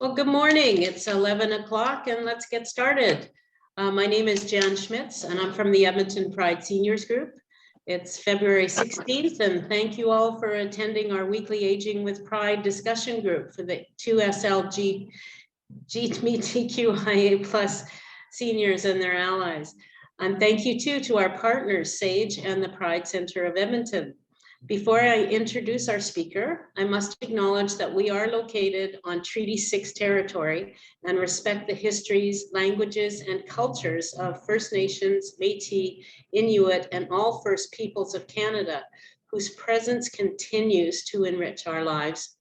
Well, good morning. It's 11 o'clock and let's get started. My name is Jan Schmitz and I'm from the Edmonton Pride Seniors Group. It's February 16th and thank you all for attending our weekly Aging with Pride discussion group for the 2SLGBTQIA plus seniors and their allies. And thank you too to our partners, SAGE and the Pride Center of Edmonton. Before I introduce our speaker, I must acknowledge that we are located on Treaty 6 territory and respect the histories, languages, and cultures of First Nations, Métis, Inuit, and all First Peoples of Canada, whose presence continues to enrich our lives.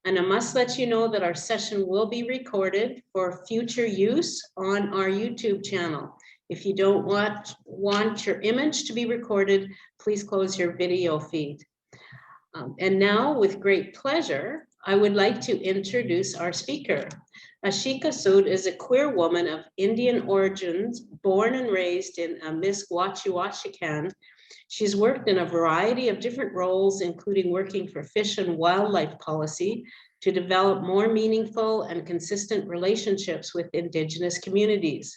And I must let you know that our session will be recorded for future use on our YouTube channel. If you don't want your image to be recorded, please close your video feed. And now, with great pleasure, I would like to introduce our speaker. Asheika Sood is a queer woman of Indian origins, born and raised in Amiskwacîwâskahikan. She's worked in a variety of different roles, including working for Fish and Wildlife Policy to develop more meaningful and consistent relationships with Indigenous communities,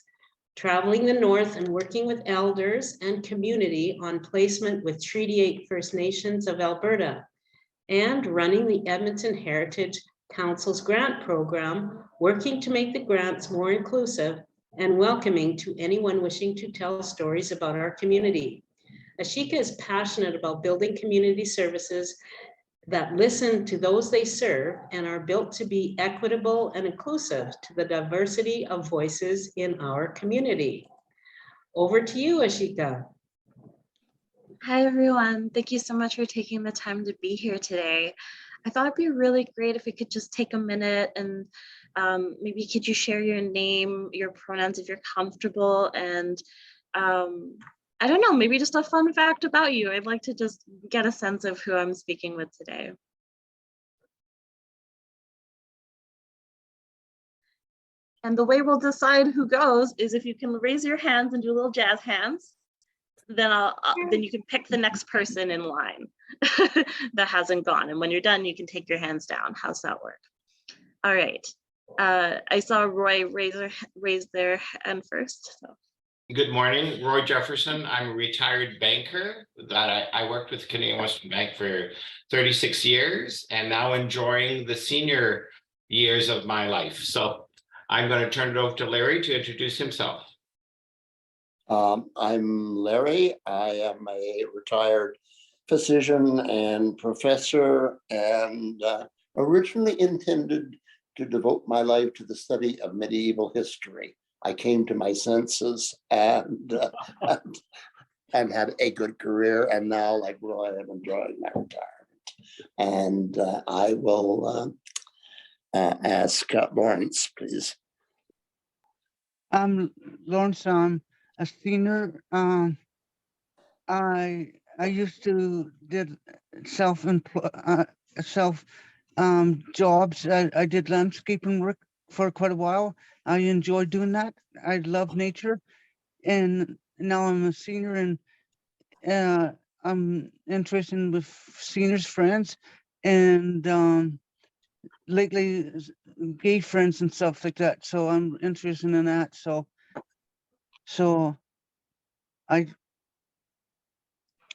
traveling the North and working with elders and community on placement with Treaty 8 First Nations of Alberta, and running the Edmonton Heritage Council's grant program, working to make the grants more inclusive and welcoming to anyone wishing to tell stories about our community. Asheika is passionate about building community services that listen to those they serve and are built to be equitable and inclusive to the diversity of voices in our community. Over to you, Asheika. Hi, everyone. Thank you so much for taking the time to be here today. I thought it'd be really great if we could just take a minute and maybe could you share your name, your pronouns if you're comfortable, and I don't know, maybe just a fun fact about you. I'd like to just get a sense of who I'm speaking with today. And the way we'll decide who goes is if you can raise your hands and do little jazz hands, then then you can pick the next person in line that hasn't gone. And when you're done, you can take your hands down. How's that work? All right. I saw Roy raise their hand first. So. Good morning, Roy Jefferson. I'm a retired banker that I worked with Canadian Western Bank for 36 years and now enjoying the senior years of my life. So I'm going to turn it over to Larry to introduce himself. I'm Larry. I am a retired physician and professor and originally intended to devote my life to the study of medieval history. I came to my senses and had a good career, and now, like Roy, I'm enjoying my retirement. And I will ask Lawrence, please. I'm Lawrence. I'm a senior. I used to did self jobs. I did landscaping work for quite a while. I enjoy doing that. I love nature, and now I'm a senior, and I'm interested with seniors friends, and lately gay friends and stuff like that. So I'm interested in that. So I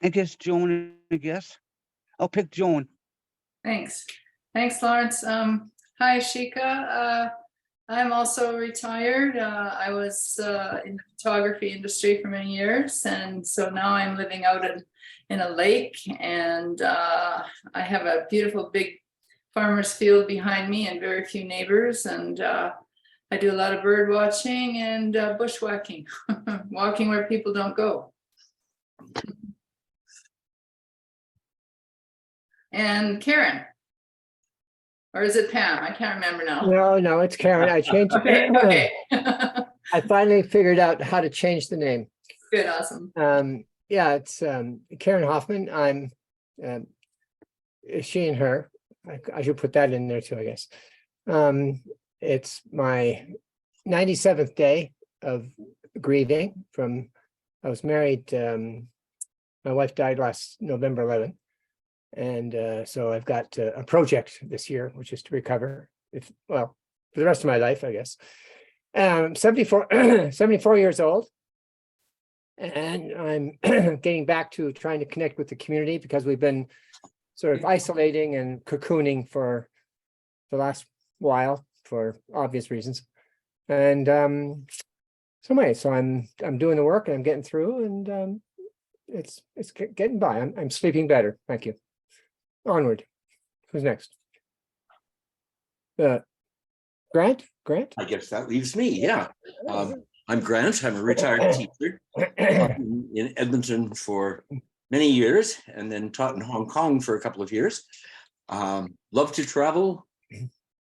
guess Joan. I guess I'll pick Joan. Thanks, Lawrence. Hi, Asheika. I'm also retired. I was in the photography industry for many years, and so now I'm living out in a lake, and I have a beautiful big farmer's field behind me and very few neighbors, and I do a lot of bird watching and bushwhacking, walking where people don't go. And Karen. Or is it Pam? I can't remember now. No, it's Karen. I changed it. Okay. I finally figured out how to change the name. Good, awesome. Yeah, it's Karen Hoffman. I'm she and her. I should put that in there too, I guess. It's my 97th day of grieving from, I was married, my wife died last November 11th. And so I've got a project this year, which is to recover. for the rest of my life, I guess. 74 years old. And I'm getting back to trying to connect with the community because we've been sort of isolating and cocooning for the last while for obvious reasons. And so I'm doing the work and I'm getting through, and it's getting by. I'm sleeping better. Thank you. Onward. Who's next? Grant? I guess that leaves me, yeah. I'm Grant, I'm a retired teacher. Taught in Edmonton for many years and then taught in Hong Kong for a couple of years. Love to travel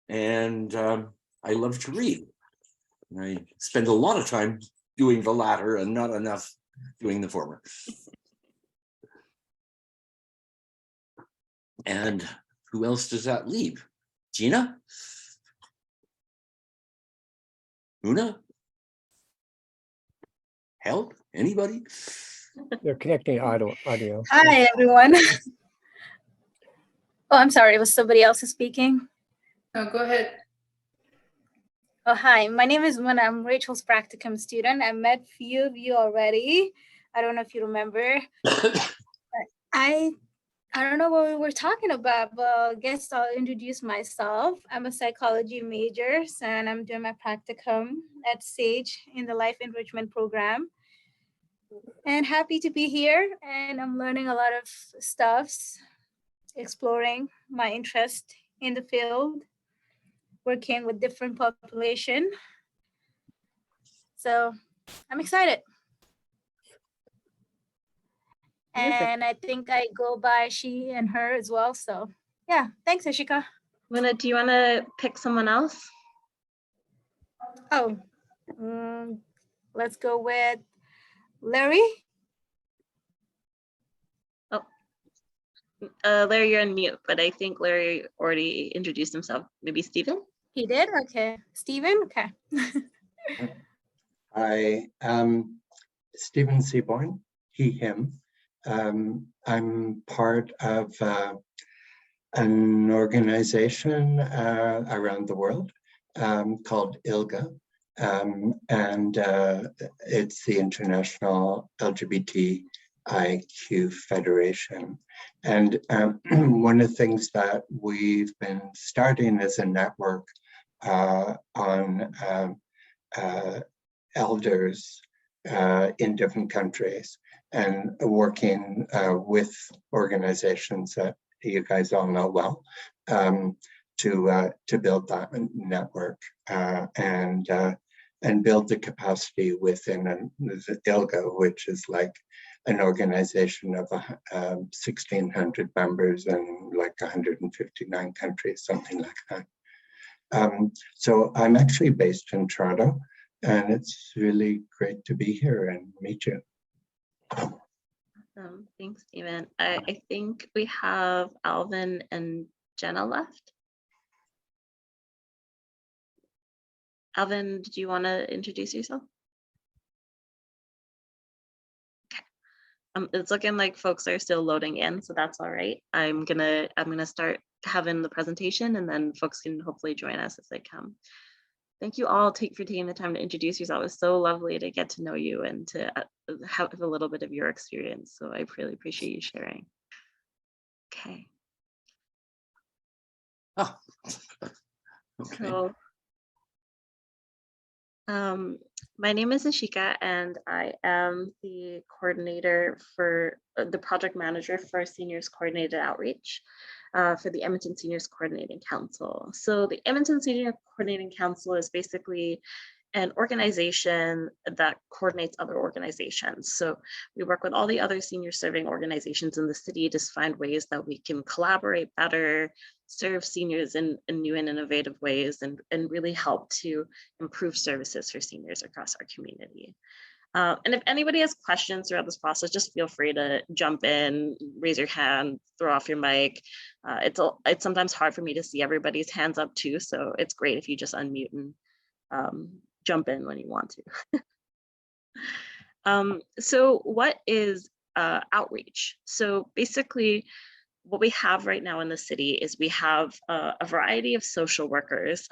and I love to read. I spend a lot of time doing the latter and not enough doing the former. And who else does that leave? Gina? Una? Help? Anybody? They're connecting audio. Hi, everyone. Oh, I'm sorry. Was somebody else speaking? No, go ahead. Oh, hi. My name is Mona. I'm Rachel's practicum student. I met few of you already. I don't know if you remember. I don't know what we were talking about, but I guess I'll introduce myself. I'm a psychology major, and I'm doing my practicum at SAGE in the Life Enrichment Program. And happy to be here, and I'm learning a lot of stuff, exploring my interest in the field, working with different population. So I'm excited. And I think I go by she and her as well. So yeah, thanks, Asheika. Luna, do you want to pick someone else? Oh, let's go with Larry. Oh, Larry, you're on mute, but I think Larry already introduced himself. Maybe Stephen? He did? Okay. Stephen? Okay. I am Stephen Seaborn, he, him. I'm part of an organization around the world called ILGA, and it's the International LGBTIQ Federation. And one of the things that we've been starting is a network on elders in different countries, and working with organizations that you guys all know well to build that network and build the capacity within the ILGA, which is like an organization of 1,600 members in like 159 countries, something like that. So I'm actually based in Toronto, and it's really great to be here and meet you. Thanks, Stephen. I think we have Alvin and Jenna left. Alvin, did you want to introduce yourself? Okay. It's looking like folks are still loading in, so that's all right. I'm gonna start having the presentation, and then folks can hopefully join us as they come. Thank you all for taking the time to introduce yourself. It was so lovely to get to know you and to have a little bit of your experience. So I really appreciate you sharing. Okay. Oh. Okay. So, my name is Asheika, and I am the coordinator for the project manager for Seniors Coordinated Outreach for the Edmonton Seniors Coordinating Council. So the Edmonton Senior Coordinating Council is basically an organization that coordinates other organizations. So we work with all the other senior serving organizations in the city to find ways that we can collaborate better, serve seniors in new and innovative ways, and really help to improve services for seniors across our community. And if anybody has questions throughout this process, just feel free to jump in, raise your hand, throw off your mic. It's sometimes hard for me to see everybody's hands up too, so it's great if you just unmute and jump in when you want to. So what is outreach? So basically, what we have right now in the city is we have a variety of social workers,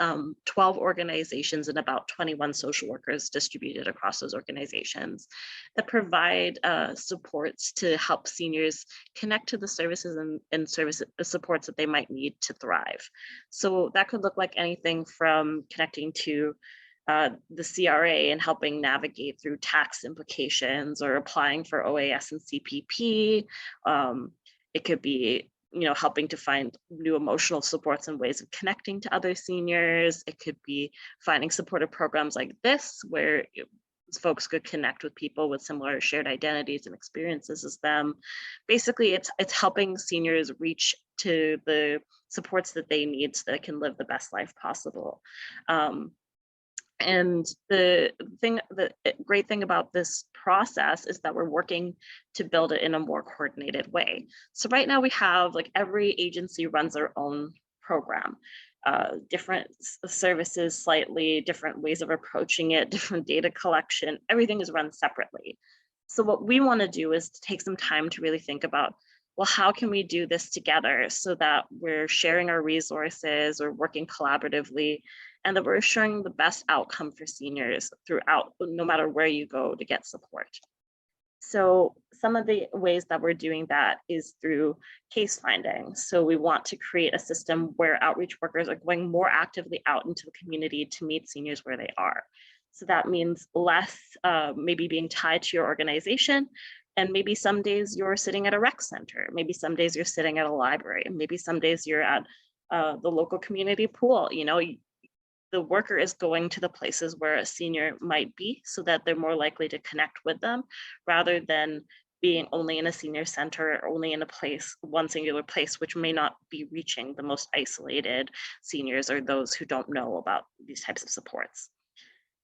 12 organizations and about 21 social workers distributed across those organizations that provide supports to help seniors connect to the services and supports that they might need to thrive. So that could look like anything from connecting to the CRA and helping navigate through tax implications or applying for OAS and CPP. It could be, helping to find new emotional supports and ways of connecting to other seniors. It could be finding supportive programs like this, where folks could connect with people with similar shared identities and experiences as them. Basically, it's helping seniors reach to the supports that they need so that they can live the best life possible. And the great thing about this process is that we're working to build it in a more coordinated way. So right now we have, like, every agency runs their own program, different services, slightly different ways of approaching it, different data collection, everything is run separately. So what we want to do is to take some time to really think about, well, how can we do this together so that we're sharing our resources or working collaboratively, and that we're assuring the best outcome for seniors throughout, no matter where you go to get support. So some of the ways that we're doing that is through case finding. So we want to create a system where outreach workers are going more actively out into the community to meet seniors where they are. So that means less maybe being tied to your organization. And maybe some days you're sitting at a rec center. Maybe some days you're sitting at a library. Maybe some days you're at the local community pool. The worker is going to the places where a senior might be so that they're more likely to connect with them, rather than being only in a senior center or only in a place, one singular place, which may not be reaching the most isolated seniors or those who don't know about these types of supports.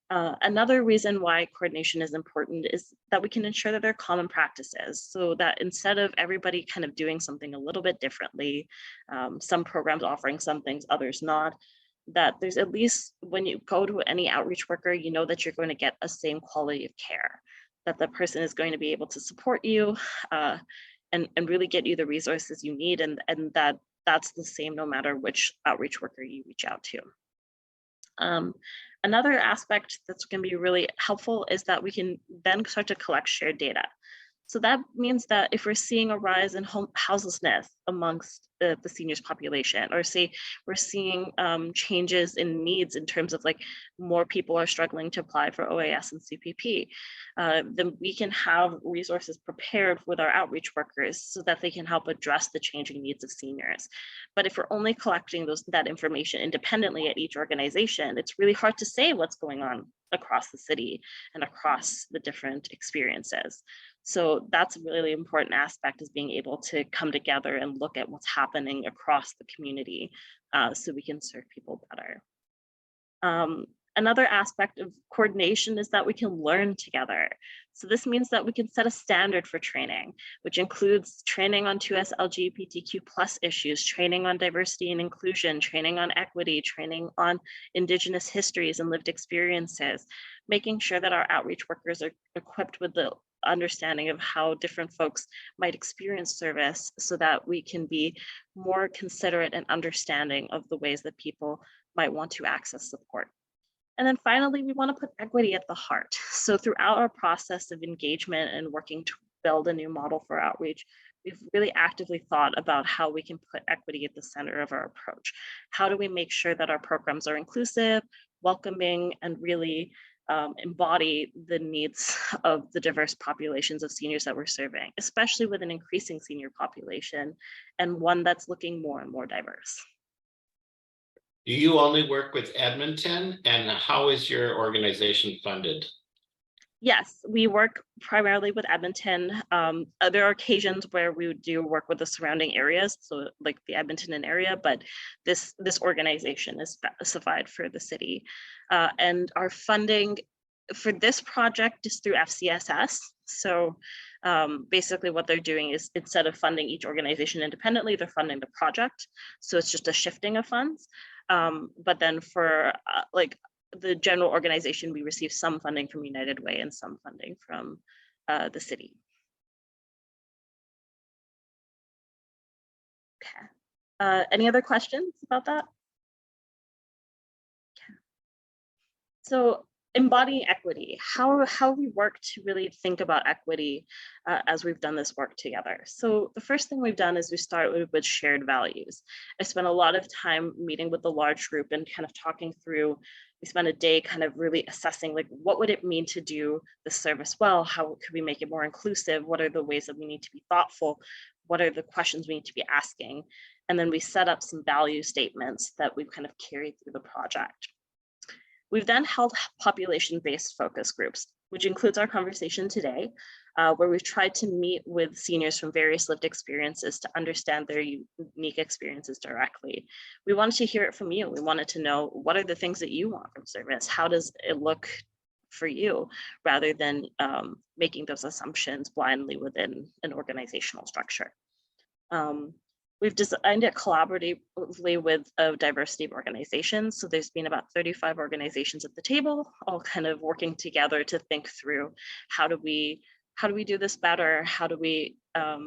Another reason why coordination is important is that we can ensure that there are common practices, so that instead of everybody kind of doing something a little bit differently, some programs offering some things, others not, that there's at least, when you go to any outreach worker, you know that you're going to get a same quality of care, that the person is going to be able to support you and really get you the resources you need, and that's the same no matter which outreach worker you reach out to. Another aspect that's going to be really helpful is that we can then start to collect shared data. So that means that if we're seeing a rise in houselessness amongst the seniors population, or say we're seeing changes in needs in terms of, like, more people are struggling to apply for OAS and CPP, then we can have resources prepared with our outreach workers so that they can help address the changing needs of seniors. But if we're only collecting that information independently at each organization, it's really hard to say what's going on across the city and across the different experiences. So that's a really important aspect, is being able to come together and look at what's happening across the community so we can serve people better. Another aspect of coordination is that we can learn together. So this means that we can set a standard for training, which includes training on 2S LGBTQ+ issues, training on diversity and inclusion, training on equity, training on Indigenous histories and lived experiences, making sure that our outreach workers are equipped with the understanding of how different folks might experience service, so that we can be more considerate and understanding of the ways that people might want to access support. And then finally, we want to put equity at the heart. So throughout our process of engagement and working to build a new model for outreach, we've really actively thought about how we can put equity at the center of our approach. How do we make sure that our programs are inclusive, welcoming, and really embody the needs of the diverse populations of seniors that we're serving, especially with an increasing senior population and one that's looking more and more diverse. Do you only work with Edmonton, and how is your organization funded? Yes, we work primarily with Edmonton. There are occasions where we do work with the surrounding areas, so like the Edmonton area, but this organization is specified for the city. And our funding for this project is through FCSS. So basically what they're doing is, instead of funding each organization independently, they're funding the project. So it's just a shifting of funds. But then for like the general organization, we receive some funding from United Way and some funding from the city. Any other questions about that? So embodying equity, how we work to really think about equity as we've done this work together. So the first thing we've done is we start with shared values. I spent a lot of time meeting with the large group and kind of talking through, we spent a day kind of really assessing like, what would it mean to do the service well? How could we make it more inclusive? What are the ways that we need to be thoughtful? What are the questions we need to be asking? And then we set up some value statements that we've kind of carried through the project. We've then held population-based focus groups, which includes our conversation today, where we've tried to meet with seniors from various lived experiences to understand their unique experiences directly. We wanted to hear it from you. We wanted to know, what are the things that you want from service? How does it look for you, rather than making those assumptions blindly within an organizational structure. We've designed it collaboratively with a diversity of organizations. So there's been about 35 organizations at the table, all kind of working together to think through how do we do this better? How do we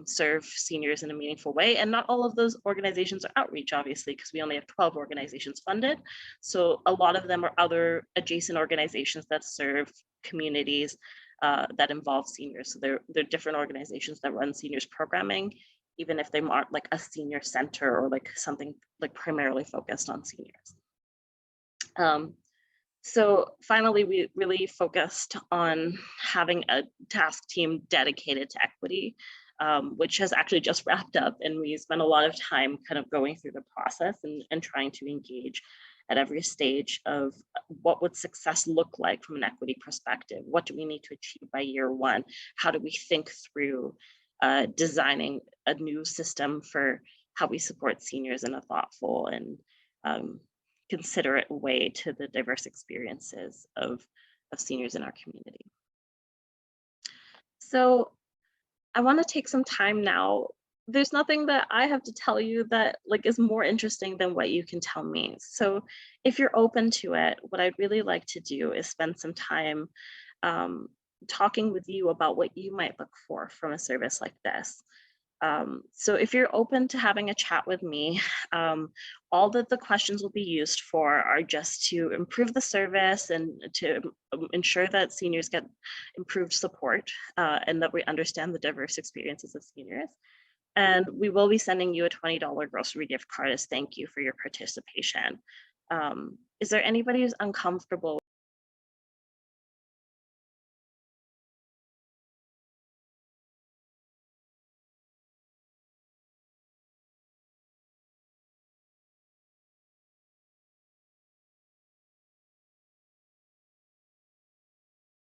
serve seniors in a meaningful way? And not all of those organizations are outreach, obviously, because we only have 12 organizations funded. So a lot of them are other adjacent organizations that serve communities that involve seniors. So they're different organizations that run seniors programming, even if they aren't like a senior center or like something like primarily focused on seniors. So finally, we really focused on having a task team dedicated to equity, which has actually just wrapped up, and we spent a lot of time kind of going through the process and trying to engage at every stage of what would success look like from an equity perspective. What do we need to achieve by year one? How do we think through designing a new system for how we support seniors in a thoughtful and considerate way to the diverse experiences of seniors in our community. So I want to take some time now. There's nothing that I have to tell you that like is more interesting than what you can tell me. So if you're open to it, what I'd really like to do is spend some time talking with you about what you might look for from a service like this. So if you're open to having a chat with me, all that the questions will be used for are just to improve the service and to ensure that seniors get improved support and that we understand the diverse experiences of seniors. And we will be sending you a $20 grocery gift card as thank you for your participation. Is there anybody who's uncomfortable